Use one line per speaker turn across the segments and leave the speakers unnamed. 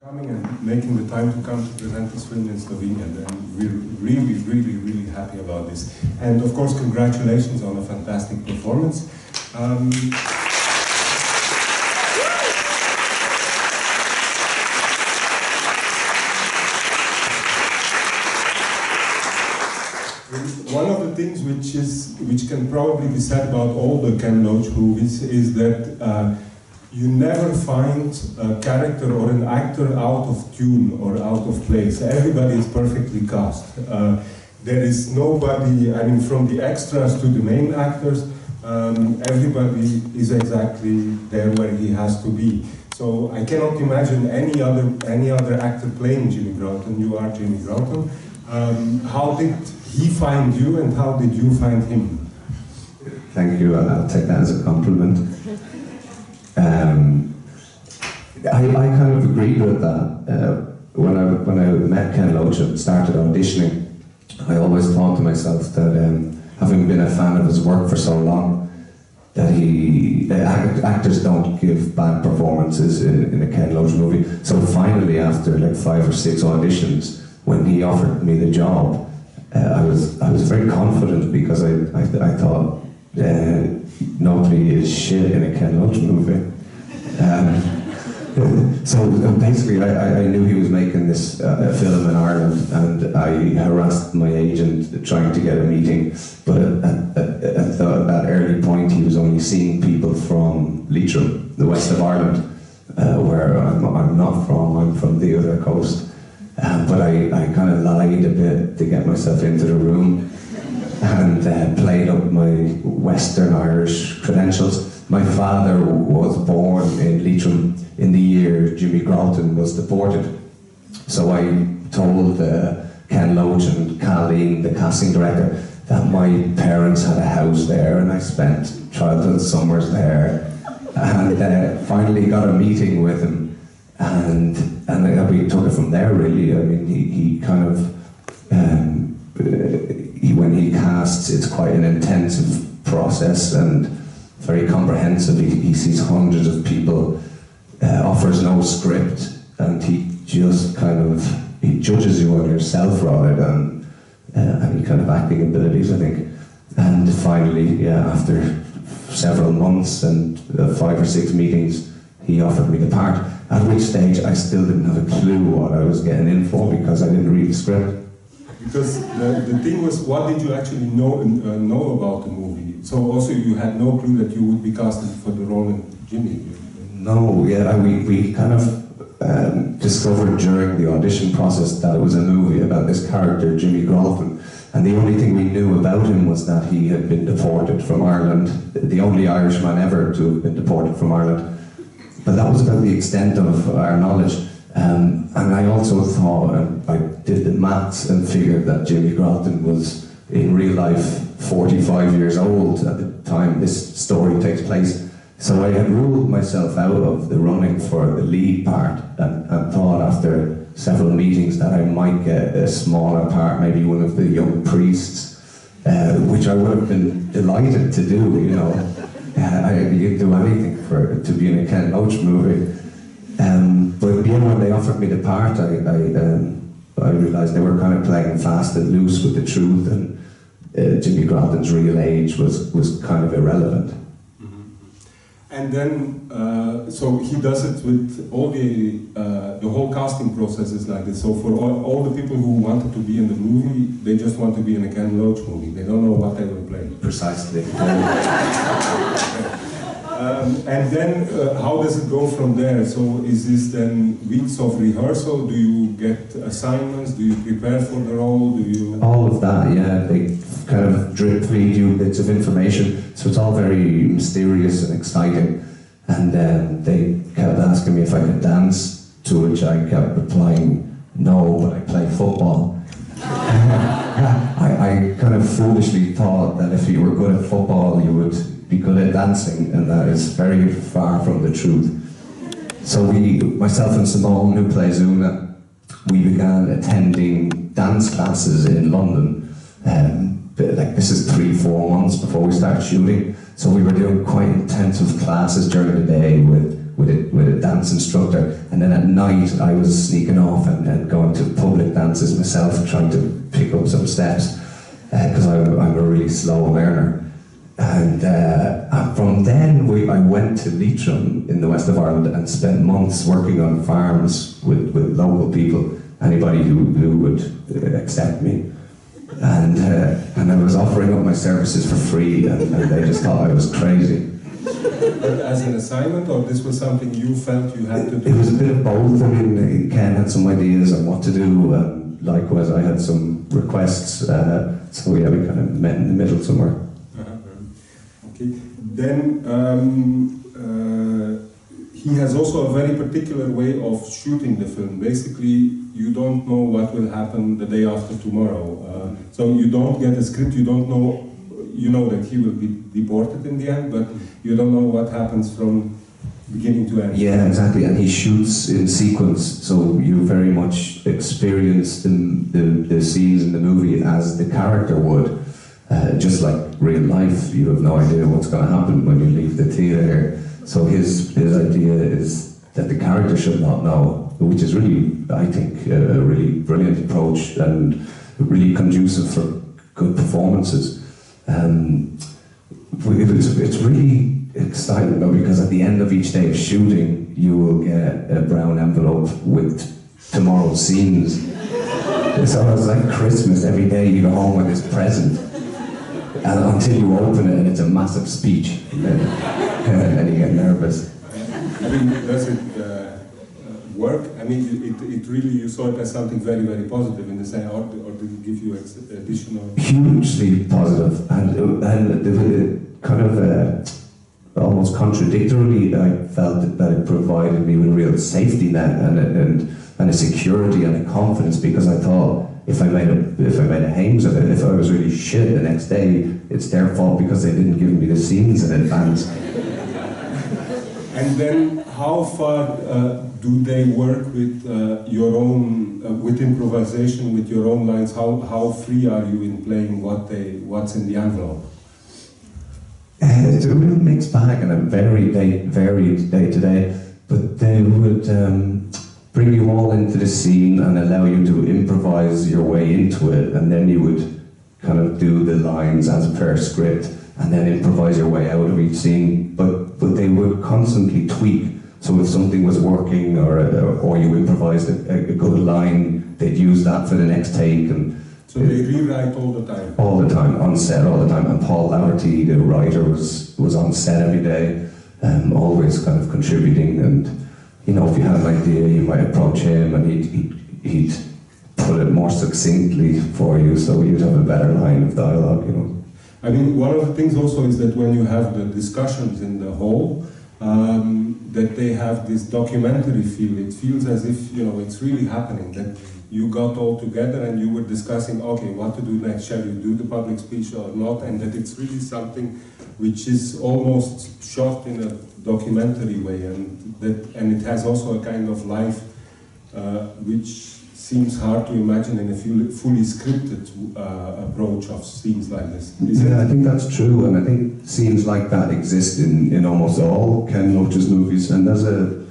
Coming and making the time to come to present this film in Slovenia, and we're really happy about this. And of course, congratulations on a fantastic performance. One of the things which can probably be said about all the Ken Loach movies is that you never find a character or an actor out of tune or out of place. Everybody is perfectly cast. There is nobody, I mean, from the extras to the main actors, everybody is exactly there where he has to be. So I cannot imagine any other actor playing Jimmy Broughton. You are Jimmy Broughton. How did he find you and how did you find him?
Thank you, I'll take that as a compliment. I kind of agreed with that. When I met Ken Loach and started auditioning, I always thought to myself that having been a fan of his work for so long, that actors don't give bad performances in a Ken Loach movie. So finally, after like 5 or 6 auditions, when he offered me the job, I was very confident because I thought nobody is shit in a Ken Loach movie. So basically I knew he was making this film in Ireland, and I harassed my agent trying to get a meeting, but at that early point he was only seeing people from Leitrim, the west of Ireland, where I'm not from, I'm from the other coast. But I kind of lied a bit to get myself into the room and played up my Western Irish credentials. My father was born in Leitrim in the year Jimmy Broughton was deported. So I told Ken Loach and Colleen, the casting director, that my parents had a house there and I spent childhood summers there. And finally got a meeting with him, and we took it from there really. I mean, he kind of, when he casts, it's quite an intensive process and very comprehensive. He sees hundreds of people, offers no script, and he just he judges you on yourself rather than any kind of acting abilities, I think. And finally, yeah, after several months and 5 or 6 meetings, he offered me the part, at which stage I still didn't have a clue what I was getting in for because I didn't read the script. Because
the thing was, what did you actually know about the movie? So also you had no clue that you would be casted for the role in Jimmy?
No, yeah, we kind of discovered during the audition process that it was a movie about this character, Jimmy Broughton. And the only thing we knew about him was that he had been deported from Ireland, the only Irishman ever to have been deported from Ireland. But that was about the extent of our knowledge. And I also thought, I did the maths and figured that Jimmy Broughton was in real life 45 years old at the time this story takes place. So I had ruled myself out of the running for the lead part and thought after several meetings that I might get a smaller part, maybe one of the young priests, which I would have been delighted to do, you know. You'd do anything to be in a Ken Loach movie. But yeah, when they offered me the part, I realised they were kind of playing fast and loose with the truth, and Jimmy Broughton's real age was kind of irrelevant.
And then, so he does it with all the whole casting process is like this. So for all the people who wanted to be in the movie, they just want to be in a Ken Loach movie. They don't know what they will play.
Precisely.
And then, how does it go from there? So is this then weeks of rehearsal? Do you get assignments? Do you prepare for the role? Do you...
All of that, yeah. They kind of drip feed you bits of information. So it's all very mysterious and exciting. And they kept asking me if I could dance, to which I kept replying, no, but I play football. I kind of foolishly thought that if you were good at football, you would be good at dancing, and that is very far from the truth. So myself and Simone, who plays Una, we began attending dance classes in London. Like this is 3-4 months before we started shooting. So we were doing quite intensive classes during the day with with a dance instructor, and then at night I was sneaking off and going to public dances myself, trying to pick up some steps, because I'm a really slow learner. And from then I went to Leitrim in the west of Ireland and spent months working on farms with local people, anybody who would accept me. And I was offering up my services for free, and they just thought I was crazy.
But as an assignment, or this was something you felt you had to do?
It was a bit of both. I mean, Ken had some ideas on what to do, and likewise I had some requests, so yeah, we kind of met in the middle somewhere.
Okay. Then he has also a very particular way of shooting the film. Basically, you don't know what will happen the day after tomorrow. So you don't get a script, you don't know, you know that he will be deported in the end, but you don't know what happens from beginning to end.
Yeah, exactly, and he shoots in sequence, so you very much experience the scenes in the movie as the character would. Just like real life, you have no idea what's going to happen when you leave the theatre. So his idea is that the character should not know, which is really, I think, a really brilliant approach and really conducive for good performances. It's really exciting though, because at the end of each day of shooting, you will get a brown envelope with tomorrow's scenes. So it's like Christmas. Every day you go home with this present, and until you open it and it's a massive speech, and then you get nervous.
I mean, does it work? I mean, it really, you saw it as something very, very positive in the sense, or did it give you additional?
Hugely positive, and kind of almost contradictorily, I felt that it provided me with a real safety net and a security and a confidence, because I thought, if I made a hames of it, if I was really shit the next day, it's their fault because they didn't give me the scenes in advance.
And then, how far do they work with your own, with improvisation, with your own lines? How free are you in playing what's in the envelope?
It's a real mixed bag and a very varied day to day, but they would bring you all into the scene and allow you to improvise your way into it, and then you would kind of do the lines as per script and then improvise your way out of each scene, but they would constantly tweak. So if something was working or you improvised a good line, they'd use that for the next take. And
so they rewrite all the time?
All the time, on set all the time. And Paul Laverty, the writer, was on set every day, always kind of contributing. And you know, if you had an idea, you might approach him and he'd put it more succinctly for you, so you'd have a better line of dialogue, you know.
I mean, one of the things also is that when you have the discussions in the hall, that they have this documentary feel. It feels as if, you know, it's really happening, that you got all together and you were discussing, okay, what to do next, shall you do the public speech or not, and that it's really something which is almost shot in a documentary way, and it has also a kind of life which seems hard to imagine in a fully scripted approach of scenes like this.
Yeah, I think that's true, and I think scenes like that exist in almost all Ken Loach's movies. And as a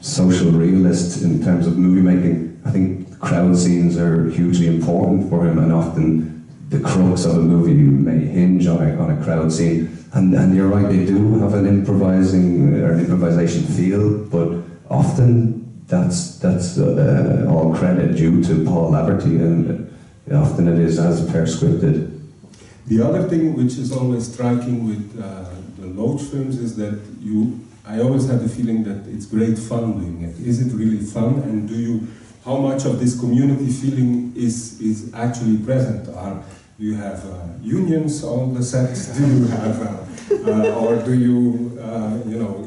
social realist in terms of movie making, I think crowd scenes are hugely important for him, and often the crux of a movie may hinge on a crowd scene. And you're right, they do have an improvisation feel, but often that's all credit due to Paul Laverty, and often it is as per scripted.
The other thing which is always striking with the Loach films is that I always have the feeling that it's great fun doing it. Is it really fun? And how much of this community feeling is actually present? Do you have unions on the sets? Do you have, or do you,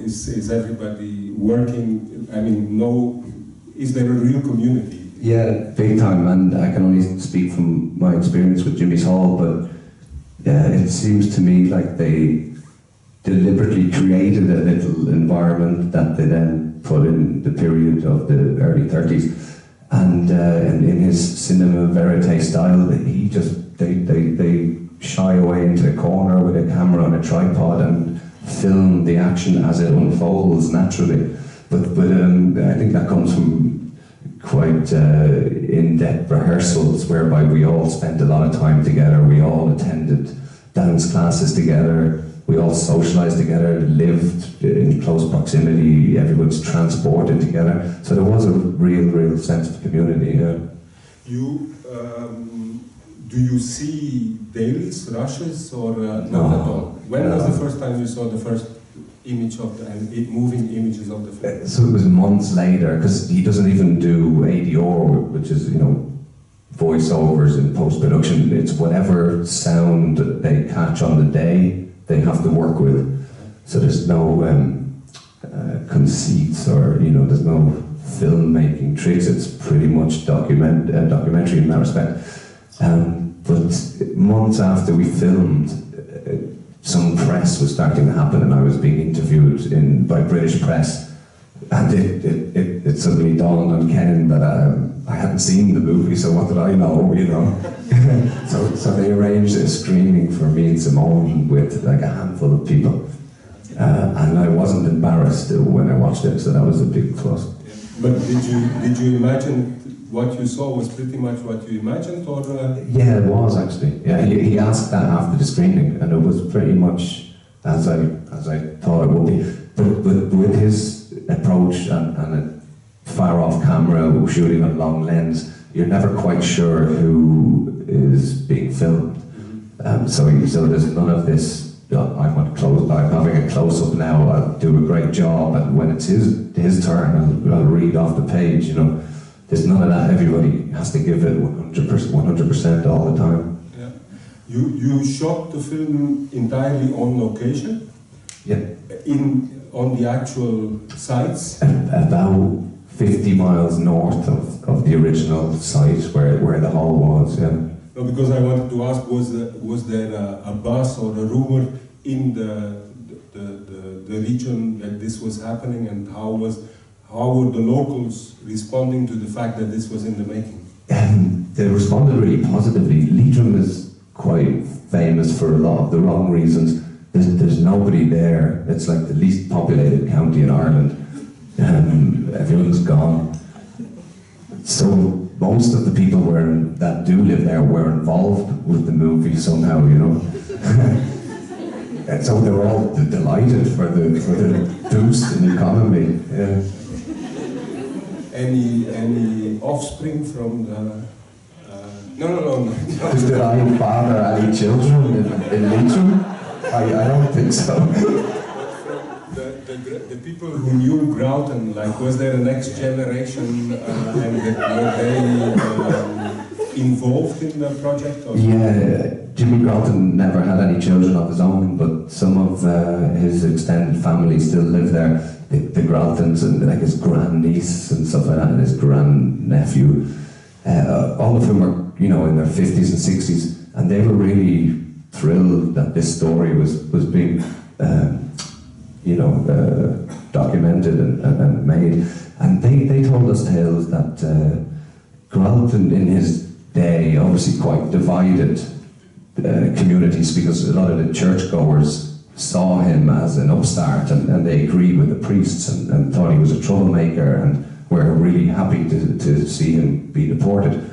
is everybody working? I mean, is there a real community?
Yeah, big time, and I can only speak from my experience with Jimmy's Hall, but it seems to me like they deliberately created a little environment that they then put in the period of the early 30s, and in his cinema verite style, they shy away into a corner with a camera on a tripod and film the action as it unfolds naturally. But I think that comes from quite in-depth rehearsals whereby we all spent a lot of time together, we all attended dance classes together, we all socialised together, lived in close proximity, everyone's transported together. So there was a real sense of community. Yeah.
Do you see dailies, rushes, or not
No,
at all? When
no.
was the first time you saw the first image of moving images of the film?
So it was months later, because he doesn't even do ADR, which is, voiceovers in post-production. It's whatever sound they catch on the day they have to work with. So there's no conceits or, there's no filmmaking tricks. It's pretty much documentary in that respect. But months after we filmed, some press was starting to happen, and I was being interviewed by British press, and it suddenly dawned on Ken that I hadn't seen the movie, so what did I know, so they arranged a screening for me and Simone with like a handful of people, and I wasn't embarrassed when I watched it, so that was a big plus.
But did you imagine what you saw was pretty much what you imagined, or?
Yeah, it was actually. Yeah, he asked that after the screening, and it was pretty much as I thought it would be. But with his approach and a far-off camera shooting on long lens, you're never quite sure who is being filmed. So there's none of this. I'm having a close-up now. I'll do a great job, and when it's his turn, I'll read off the page. There's none of that. Everybody has to give it 100% all the time.
Yeah. You shot the film entirely on location?
Yeah.
On the actual sites?
About 50 miles north of the original site where the hall was. Yeah.
No, because I wanted to ask, was there a buzz or a rumor in the region that this was happening, and how were the locals responding to the fact that this was in the making?
They responded really positively. Leitrim is quite famous for a lot of the wrong reasons. There's nobody there. It's like the least populated county in Ireland. Everyone's gone. So most of the people that do live there were involved with the movie somehow, And so they're all delighted for the boost in the economy. Yeah.
Any offspring from the... No.
Did I father any children in Leitrim? I don't think so.
The people who knew Grauton, was there a next generation, and were they involved in the project? Or?
Yeah, Jimmy Grauton never had any children of his own, but some of his extended family still live there. The Grautons and his grandniece and stuff like that, and his grandnephew. All of whom are, in their 50s and 60s, and they were really thrilled that this story was being, documented and made. And they told us tales that Grauton in his day obviously quite divided communities, because a lot of the churchgoers saw him as an upstart, and they agreed with the priests and thought he was a troublemaker, and were really happy to see him be deported.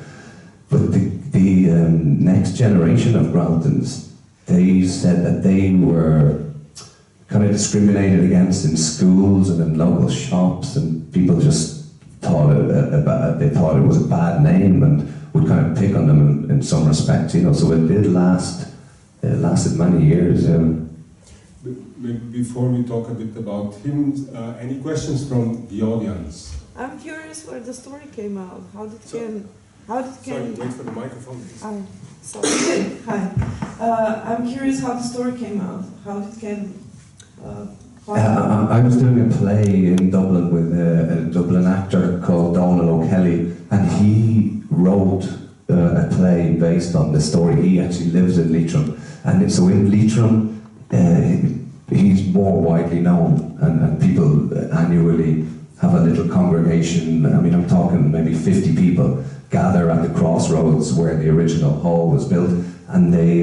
But the next generation of Grautons, they said that they were kind of discriminated against in schools and in local shops, and people just thought they thought it was a bad name and would kind of pick on them in some respects, So it did last. It lasted many years.
Before we talk a bit about him, any questions from the audience?
I'm curious where the story came out. How did Ken?
Sorry, wait for the microphone, please.
Sorry. Hi. I'm curious how the story came out. How did Ken?
I was doing a play in Dublin with a Dublin actor called Donal O'Kelly, and he wrote a play based on the story. He actually lives in Leitrim, and so in Leitrim, he's more widely known, and people annually have a little congregation. I mean, I'm talking maybe 50 people gather at the crossroads where the original hall was built, and they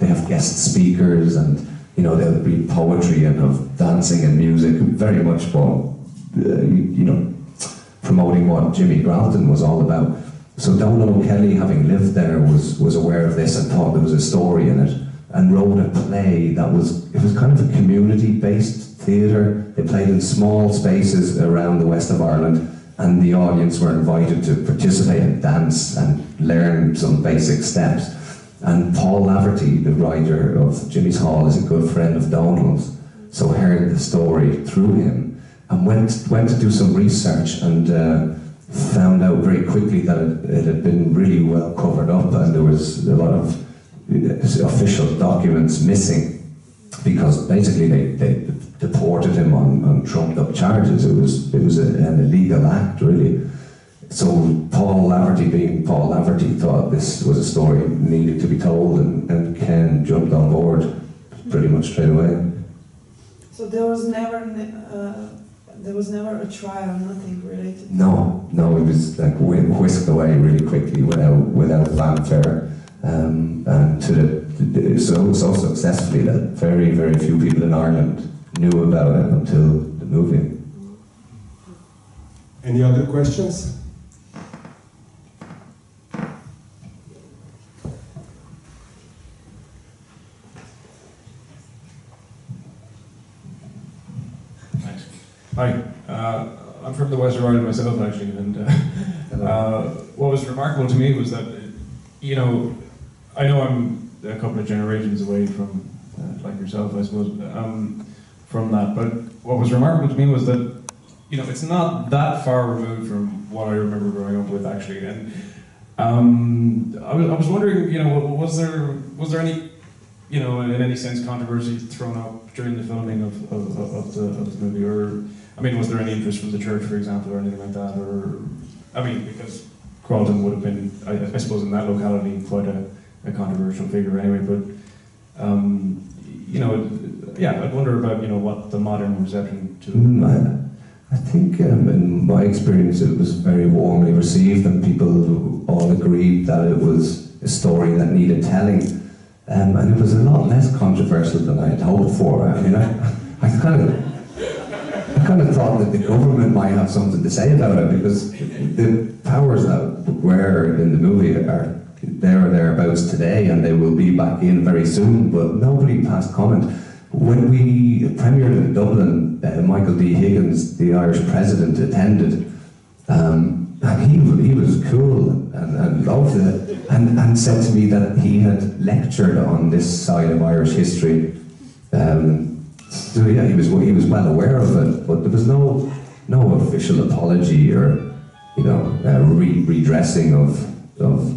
have guest speakers, and you know, there'll be poetry and of dancing and music, very much what, you know, promoting what Jimmy Gralton was all about. So Donald O'Kelly, having lived there, was aware of this and thought there was a story in it, and wrote a play that was kind of a community-based theatre. They played in small spaces around the west of Ireland, and the audience were invited to participate and dance and learn some basic steps. And Paul Laverty, the writer of Jimmy's Hall, is a good friend of Donald's, so heard the story through him, and went to do some research, and found out very quickly that it had been really well covered up, and there was a lot of official documents missing, because basically they deported him on trumped up charges. It was an illegal act, really. So Paul Laverty, being Paul Laverty, thought this was a story needed to be told, and Ken jumped on board pretty much straight away.
So there was never a trial, nothing related?
No, it was like whisked away really quickly without fanfare, and so successfully that very, very few people in Ireland knew about it until the movie.
Any other questions?
Hi, I'm from the West of Ireland myself, actually, and what was remarkable to me was that, you know I'm a couple of generations away from, like yourself, I suppose, from that, but what was remarkable to me was that, you know, it's not that far removed from what I remember growing up with, actually, and I was wondering, you know, was there any, you know, in any sense, controversy thrown up during the filming of the movie, or, I mean, was there any interest from the church, for example, or anything like that? Or, I mean, because Gralton would have been, I suppose, in that locality, quite a controversial figure anyway. But, you know, yeah, I wonder about, you know, what the modern reception to.
I think, in my experience, it was very warmly received, and people all agreed that it was a story that needed telling, and it was a lot less controversial than I had hoped for. I mean, I kind of thought that the government might have something to say about it, because the powers that were in the movie are there or thereabouts today, and they will be back in very soon, but nobody passed comment. When we premiered in Dublin, Michael D. Higgins, the Irish president, attended, and he was cool and loved it, and said to me that he had lectured on this side of Irish history. So yeah, he was well aware of it, but there was no official apology or, you know, redressing of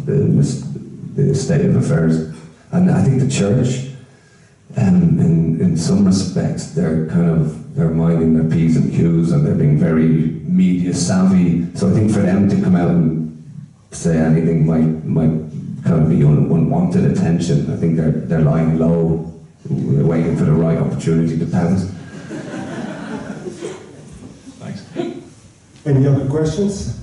the state of affairs. And I think the church, in some respects, they're minding their P's and Q's, and they're being very media savvy. So I think for them to come out and say anything might kind of be unwanted attention. I think they're lying low, waiting for the right opportunity to pounce.
Thanks.
Any other questions?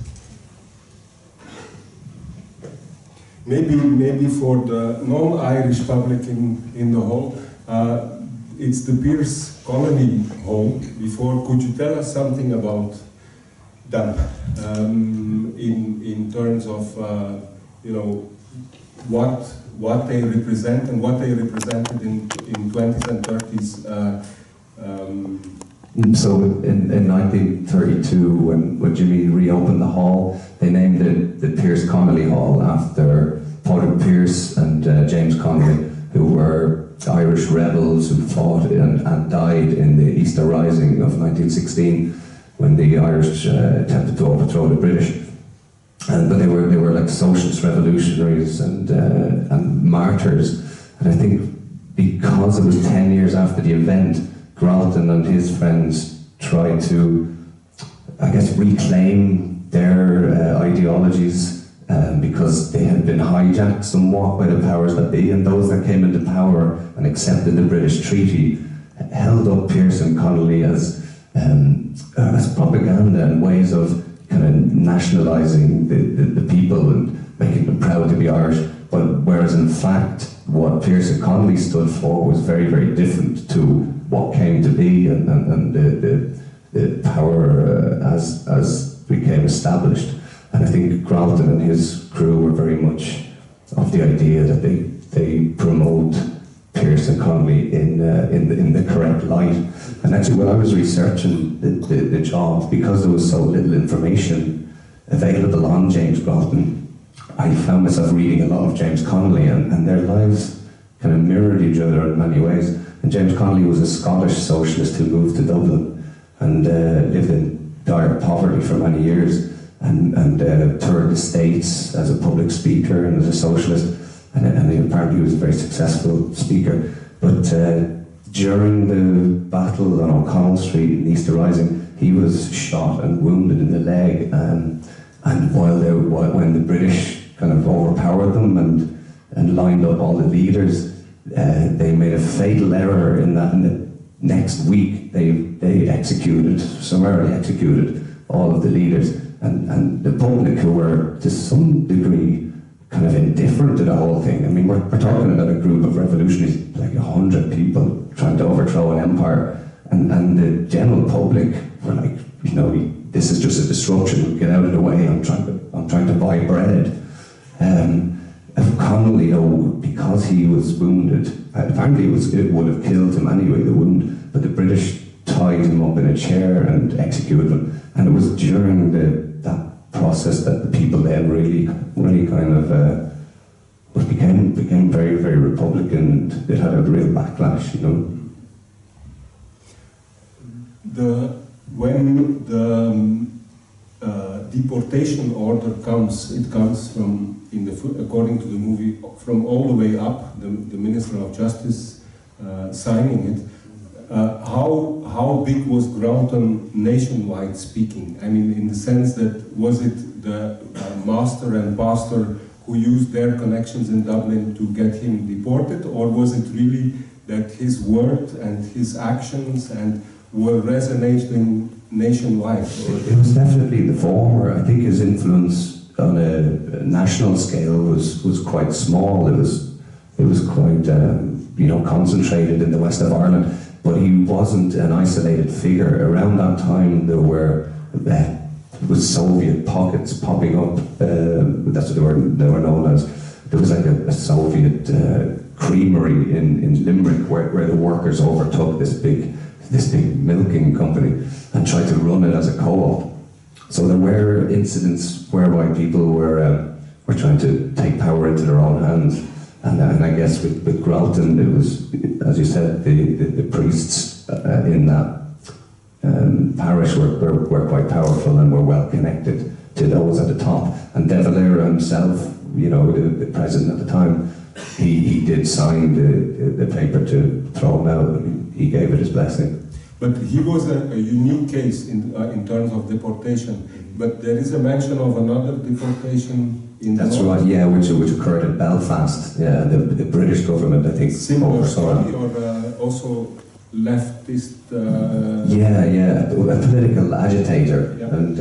Maybe for the non-Irish public in the hall, it's the Pierce Colony Hall. Before, could you tell us something about them in terms of you know, what they represent and what they represented in 20s and 30s.
So in 1932, when Jimmy reopened the hall, they named it the Pierce Connolly Hall after Padraig Pearse and James Connolly, who were Irish rebels who fought and died in the Easter Rising of 1916, when the Irish attempted to overthrow the British. But they were like socialist revolutionaries and martyrs. And I think because it was 10 years after the event, Gralton and his friends tried to, I guess, reclaim their ideologies, because they had been hijacked somewhat by the powers that be, and those that came into power and accepted the British treaty held up Pearse and Connolly as propaganda and ways of kind of nationalising the people and making them proud to be Irish. But whereas in fact what Pearson Connolly stood for was very, very different to what came to be and the power as became established. And I think Gralton and his crew were very much of the idea that they promote Pearson Connolly in the correct light. And actually, when I was researching the job, because there was so little information available on James Gralton, I found myself reading a lot of James Connolly, and their lives kind of mirrored each other in many ways. And James Connolly was a Scottish socialist who moved to Dublin and lived in dire poverty for many years, and toured the States as a public speaker and as a socialist, and apparently he was a very successful speaker. But during the battle on O'Connell Street in Easter Rising, he was shot and wounded in the leg, and when the British kind of overpowered them and lined up all the leaders, they made a fatal error in that in the next week they summarily executed all of the leaders, and the public, who were to some degree kind of indifferent to the whole thing. I mean, we're talking about a group of revolutionaries, like 100 people trying to overthrow an empire, and the general public were like, you know, this is just a disruption, get out of the way, I'm trying to buy bread. Connolly, though, because he was wounded, apparently it would have killed him anyway, the wound, but the British tied him up in a chair and executed him. And it was during that process that the people then really kind of became very, very Republican, and it had a real backlash, you know.
When the deportation order comes, it comes from, according to the movie, from all the way up, the Minister of Justice signing it. How big was Gralton nationwide speaking? I mean, in the sense that, was it the master and pastor who used their connections in Dublin to get him deported, or was it really that his word and his actions were resonating nationwide?
It was definitely the former. I think his influence on a national scale was quite small. It was quite concentrated in the west of Ireland, but he wasn't an isolated figure. Around that time there was Soviet pockets popping up. That's what they were known as. There was like a Soviet creamery in Limerick where the workers overtook this big milking company and tried to run it as a co-op. So there were incidents whereby people were trying to take power into their own hands, and I guess with Gralton, it was, as you said, the priests in that parish were quite powerful and were well connected to those at the top. And De Valera himself, you know, the president at the time, he did sign the paper to throw him out, and he gave it his blessing.
But he was a unique case in terms of deportation. But there is a mention of another deportation in the north.
Right, yeah, which occurred in Belfast. Yeah, the British government, I think,
similar story, or also leftist.
A political agitator,
yeah.
And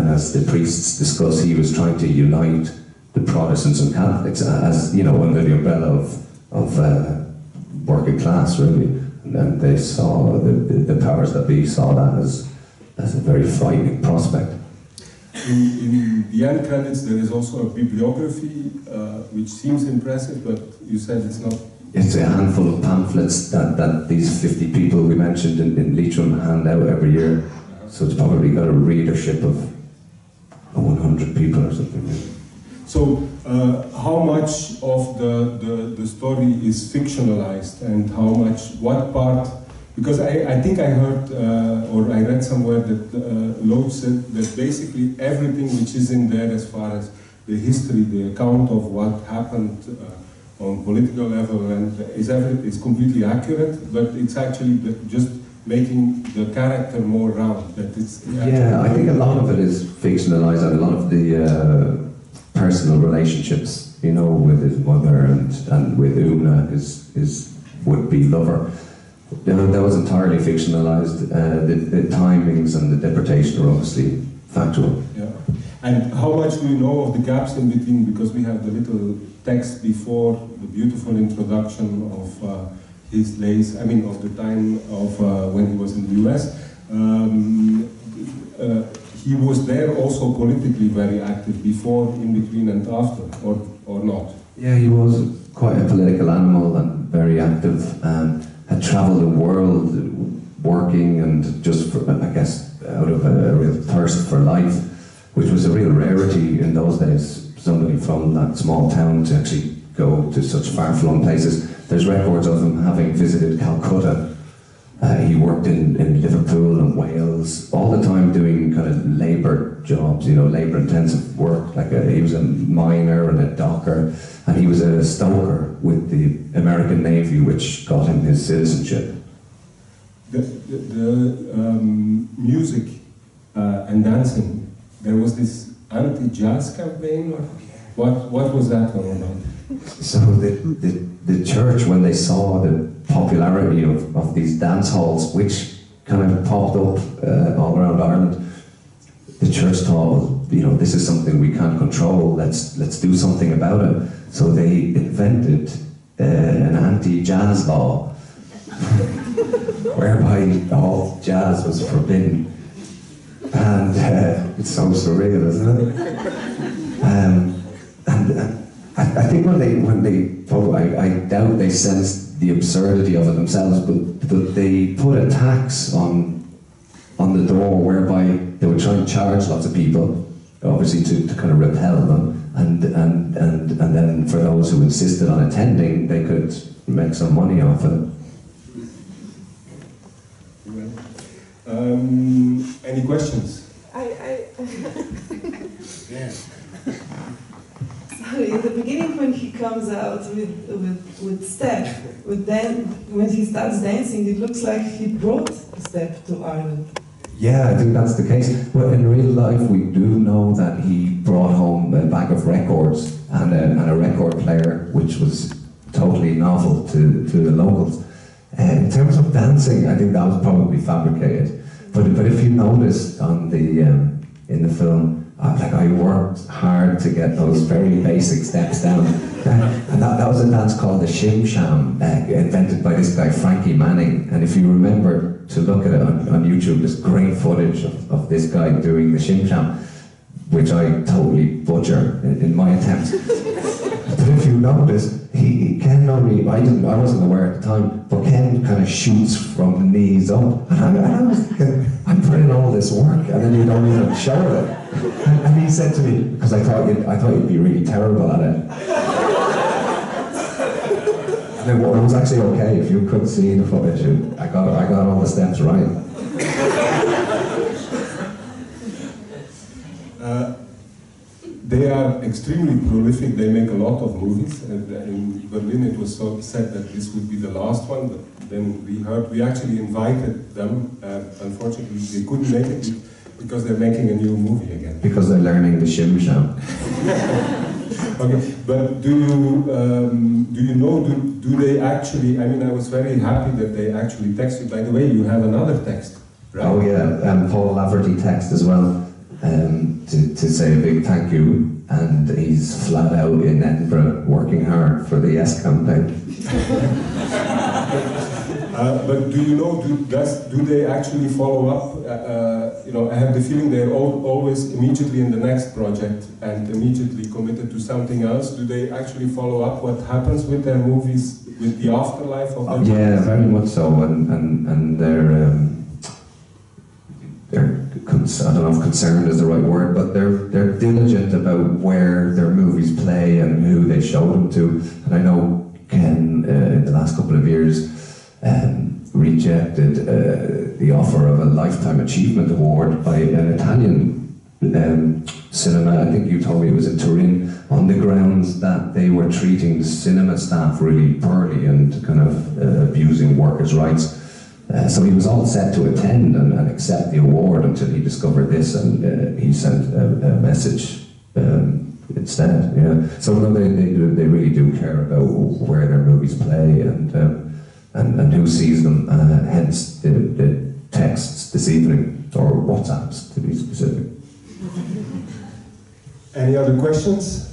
as the priests discuss, he was trying to unite the Protestants and Catholics, as you know, under the umbrella of working class, really. And they saw the powers that be saw that as a very frightening prospect.
In the end credits, there is also a bibliography, which seems impressive, but you said it's not.
It's a handful of pamphlets that these 50 people we mentioned in Leitrim hand out every year. So it's probably got a readership of 100 people or something.
So, how much of the story is fictionalized, and what part? Because I think I heard or I read somewhere that Loach said that basically everything which is in there, as far as the history, the account of what happened on political level, and is completely accurate, but it's actually just making the character more round. That it's
I think a lot of it is fictionalized, and a lot of the personal relationships, you know, with his mother and with Una, his would-be lover. That was entirely fictionalized. The timings and the deportation are obviously factual.
Yeah. And how much do you know of the gaps in between? Because we have the little text before the beautiful introduction of his days, I mean of the time of when he was in the US. He was there also politically very active before, in between and after, or not?
Yeah, he was quite a political animal and very active, had travelled the world working and just, for, I guess, out of a real thirst for life, which was a real rarity in those days. Somebody from that small town to actually go to such far-flung places. There's records of him having visited Calcutta. He worked in Liverpool and Wales, all the time doing kind of labour jobs, you know, labour-intensive work. Like he was a miner and a docker, and he was a stoker with the American Navy, which got him his citizenship.
The music and dancing, there was this anti-jazz campaign, or what was that all about?
So the church, when they saw the popularity of these dance halls, which kind of popped up all around Ireland, the church thought, well, you know, this is something we can't control, let's do something about it. So they invented an anti-jazz law, whereby all jazz was forbidden. And it's so surreal, isn't it? And I think when they I doubt they sensed the absurdity of it themselves, but they put a tax on the door whereby they would try and charge lots of people, obviously to kind of repel them, and then for those who insisted on attending, they could make some money off it.
Any questions?
Yeah. So in the beginning, when he comes out with step, but then when he starts dancing, it looks like he brought step to Ireland.
Yeah, I think that's the case. Well, in real life, we do know that he brought home a bag of records and a record player, which was totally novel to the locals. In terms of dancing, I think that was probably fabricated. But if you notice on the in the film, I worked hard to get those very basic steps down, and that was a dance called the Shim Sham, invented by this guy Frankie Manning. And if you remember to look at it on YouTube, there's great footage of this guy doing the Shim Sham, which I totally butcher in my attempts. But if you notice, Ken only, I wasn't aware at the time, but Ken kind of shoots from the knees up. And I was thinking, I'm putting all this work, and then you don't even show it. And he said to me, because I thought you'd be really terrible at it. And it was actually okay if you could see the footage. I got all the steps right.
They are extremely prolific. They make a lot of movies. In Berlin, it was said that this would be the last one, but then we actually invited them. Unfortunately, they couldn't make it because they're making a new movie again.
Because they're learning the Shim Sham.
Okay, but do you know? Do they actually? I mean, I was very happy that they actually text you. By the way, you have another text, right?
Oh yeah, Paul Laverty text as well. To say a big thank you, and he's flat out in Edinburgh working hard for the Yes campaign.
But do you know, do they actually follow up? You know, I have the feeling they're always immediately in the next project and immediately committed to something else. Do they actually follow up what happens with their movies, with the afterlife of their movies?
Yeah, very much so, and they're I don't know if concerned is the right word, but they're diligent about where their movies play and who they show them to. And I know Ken, in the last couple of years, rejected the offer of a Lifetime Achievement Award by an Italian cinema. I think you told me it was in Turin, on the grounds that they were treating the cinema staff really poorly and kind of abusing workers' rights. So he was all set to attend and accept the award until he discovered this, and he sent a message instead. Yeah. So no, they really do care about where their movies play and who sees them. Hence the texts this evening, or WhatsApps to be specific.
Any other questions?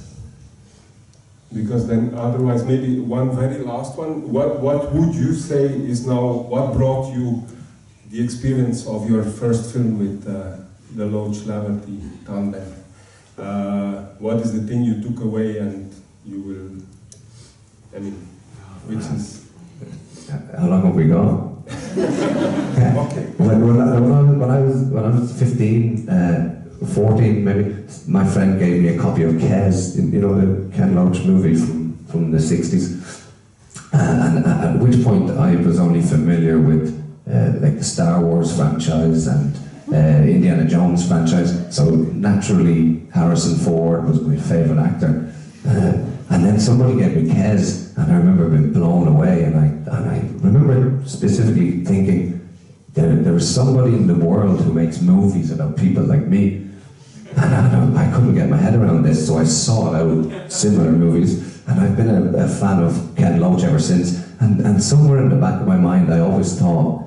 Because then otherwise maybe one very last one. What would you say is now, what brought you the experience of your first film with the Loach Laverty tandem? What is the thing you took away and you will, I mean, which is...
How long have we got?
Okay.
When I was 15, 14 maybe, my friend gave me a copy of Kes, you know, the Ken Loach movie from the 60s. And at which point I was only familiar with like the Star Wars franchise and Indiana Jones franchise. So naturally Harrison Ford was my favourite actor. And then somebody gave me Kes, and I remember being blown away, and I remember specifically thinking, there is somebody in the world who makes movies about people like me. And I couldn't get my head around this, so I sought out similar movies, and I've been a fan of Ken Loach ever since. And somewhere in the back of my mind, I always thought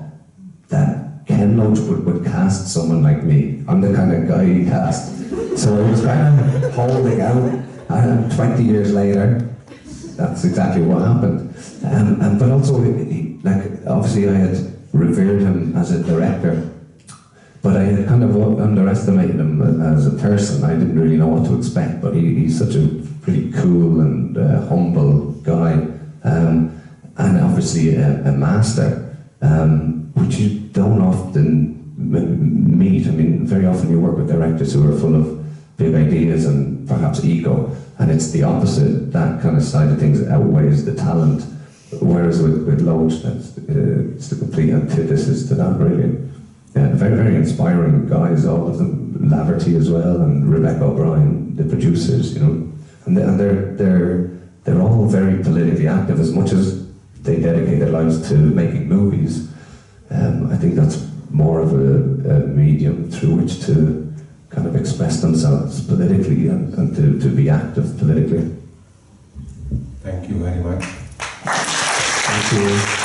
that Ken Loach would cast someone like me. I'm the kind of guy he cast. So I was kind of holding out, and 20 years later, that's exactly what happened. But also, like, obviously I had revered him as a director, but I had kind of underestimated him as a person. I didn't really know what to expect, but he's such a pretty cool and humble guy, and obviously a master, which you don't often meet. I mean, very often you work with directors who are full of big ideas and perhaps ego, and it's the opposite. That kind of side of things outweighs the talent, whereas with Loach, it's the complete antithesis to that, really. Yeah, very, very inspiring guys, all of them. Laverty as well, and Rebecca O'Brien, the producers, you know. And they're all very politically active, as much as they dedicate their lives to making movies. I think that's more of a medium through which to kind of express themselves politically and to be active politically.
Thank you very much.
Thank you.